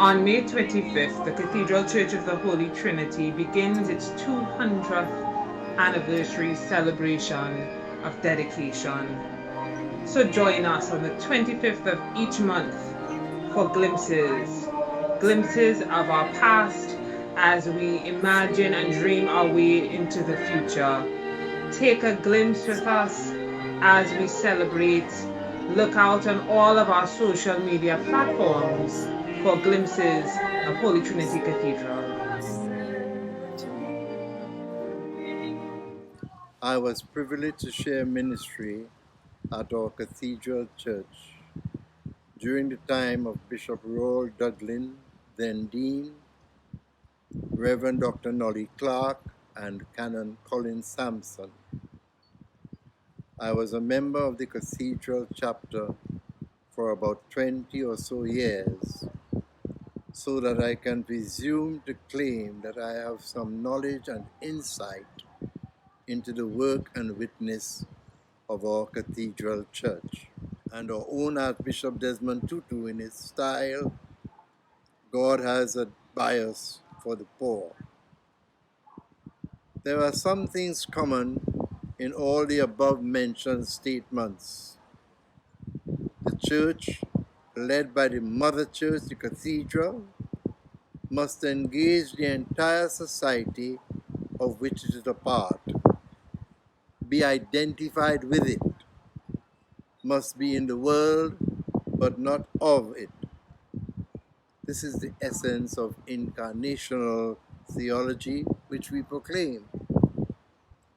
On May 25th, the Cathedral Church of the Holy Trinity begins its 200th anniversary celebration of dedication. So join us on the 25th of each month for glimpses of our past as we imagine and dream our way into the future. Take a glimpse with us as we celebrate. Look out on all of our social media platforms for glimpses of Holy Trinity Cathedral. I was privileged to share ministry at our Cathedral Church during the time of Bishop Roel Dudlin, then Dean, Reverend Dr. Nolly Clark, and Canon Colin Sampson. I was a member of the Cathedral Chapter for about 20 or so years, so that I can presume to claim that I have some knowledge and insight into the work and witness of our Cathedral Church. And our own Archbishop Desmond Tutu, in his style, God has a bias for the poor. There are some things common in all the above-mentioned statements. The Church, led by the Mother Church, the Cathedral, must engage the entire society of which it is a part, be identified with it, must be in the world, but not of it. This is the essence of incarnational theology which we proclaim.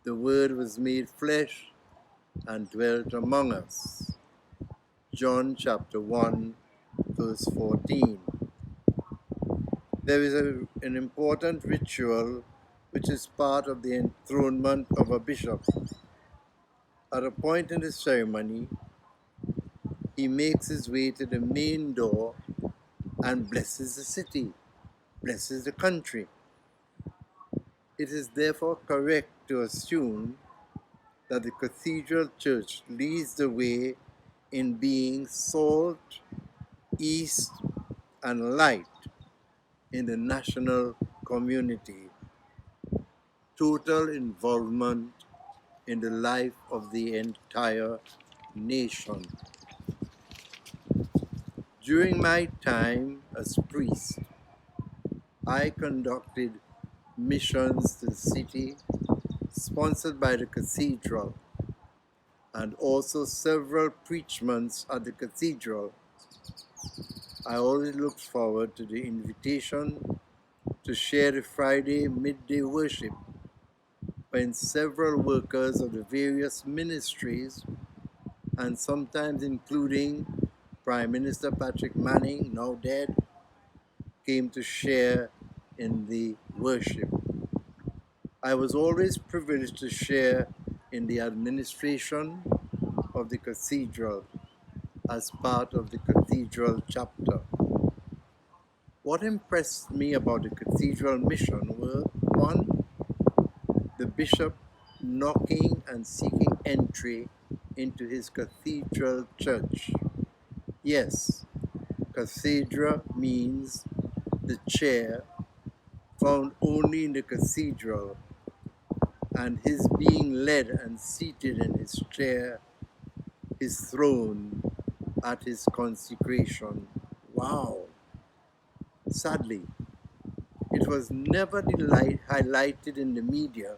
The Word was made flesh and dwelt among us. John chapter 1, verse 14. There is an important ritual which is part of the enthronement of a bishop. At a point in the ceremony, he makes his way to the main door and blesses the city, blesses the country. It is therefore correct to assume that the Cathedral Church leads the way in being salt, east, and light in the national community. Total involvement in the life of the entire nation. During my time as priest, I conducted missions to the city sponsored by the cathedral, and also several preachments at the cathedral. I always looked forward to the invitation to share the Friday midday worship when several workers of the various ministries, and sometimes including Prime Minister Patrick Manning, now dead, came to share in the worship. I was always privileged to share in the administration of the cathedral as part of the Cathedral Chapter. What impressed me about the cathedral mission were, one, the bishop knocking and seeking entry into his cathedral church. Yes, cathedra means the chair found only in the cathedral, and his being led and seated in his chair, his throne, at his consecration. Wow! Sadly, it was never highlighted in the media,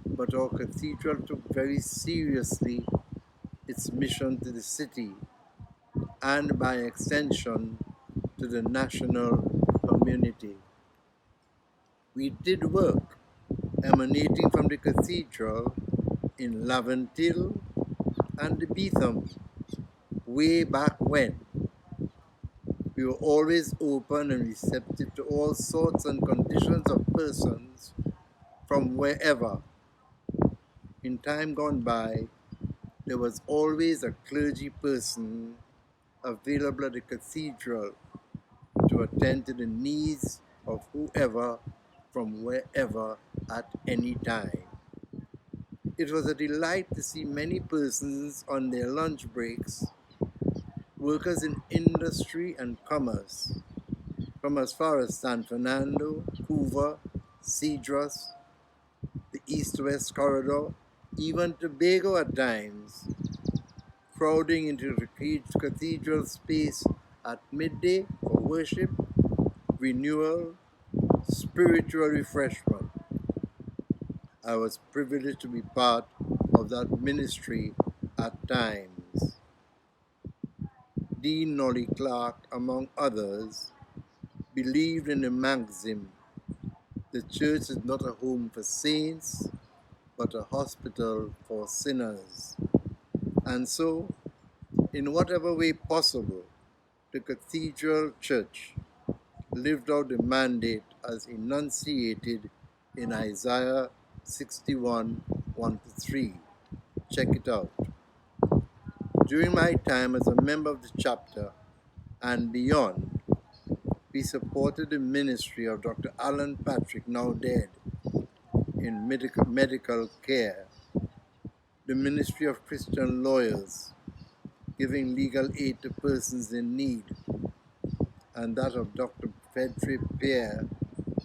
but our cathedral took very seriously its mission to the city, and by extension to the national community. We did work emanating from the cathedral in Laventille and the Beetham way back when. We were always open and receptive to all sorts and conditions of persons from wherever. In time gone by, there was always a clergy person available at the cathedral to attend to the needs of whoever from wherever at any time. It was a delight to see many persons on their lunch breaks, workers in industry and commerce, from as far as San Fernando, Cuba, Cedros, the East-West Corridor, even Tobago at times, crowding into the cathedral space at midday for worship, renewal, spiritual refreshment. I was privileged to be part of that ministry at times. Dean Nolly Clark, among others, believed in the maxim, "The church is not a home for saints, but a hospital for sinners." And so, in whatever way possible, the Cathedral Church lived out the mandate as enunciated in Isaiah 61, 1-3. Check it out. During my time as a member of the chapter and beyond, we supported the ministry of Dr. Alan Patrick, now dead, in medical care, the ministry of Christian lawyers, giving legal aid to persons in need, and that of Dr. Frederick Pierre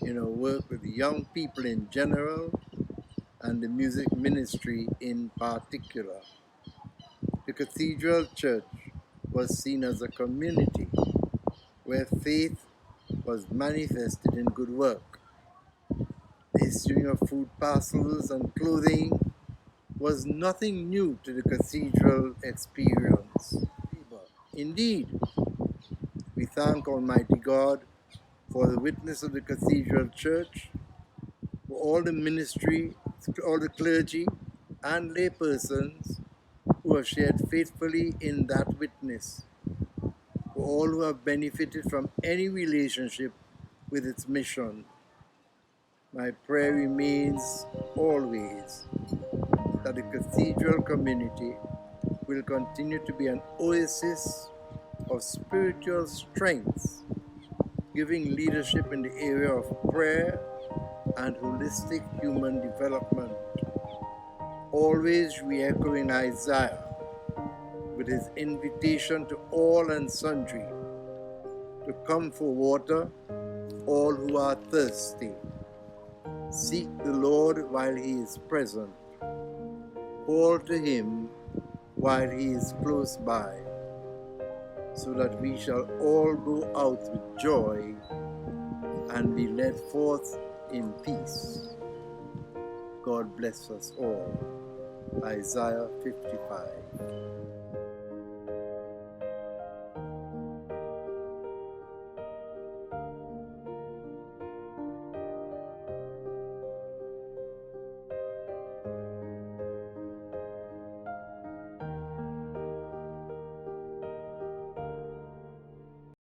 in her work with young people in general and the music ministry in particular. The Cathedral Church was seen as a community where faith was manifested in good work. The issuing of food parcels and clothing was nothing new to the cathedral experience. Indeed, we thank Almighty God for the witness of the Cathedral Church, for all the ministry, all the clergy and laypersons who have shared faithfully in that witness, for all who have benefited from any relationship with its mission. My prayer remains always that the cathedral community will continue to be an oasis of spiritual strength, giving leadership in the area of prayer and holistic human development, always re-echoing Isaiah with his invitation to all and sundry to come for water, all who are thirsty. Seek the Lord while he is present. Call to him while he is close by, so that we shall all go out with joy and be led forth in peace. God bless us all. Isaiah 55.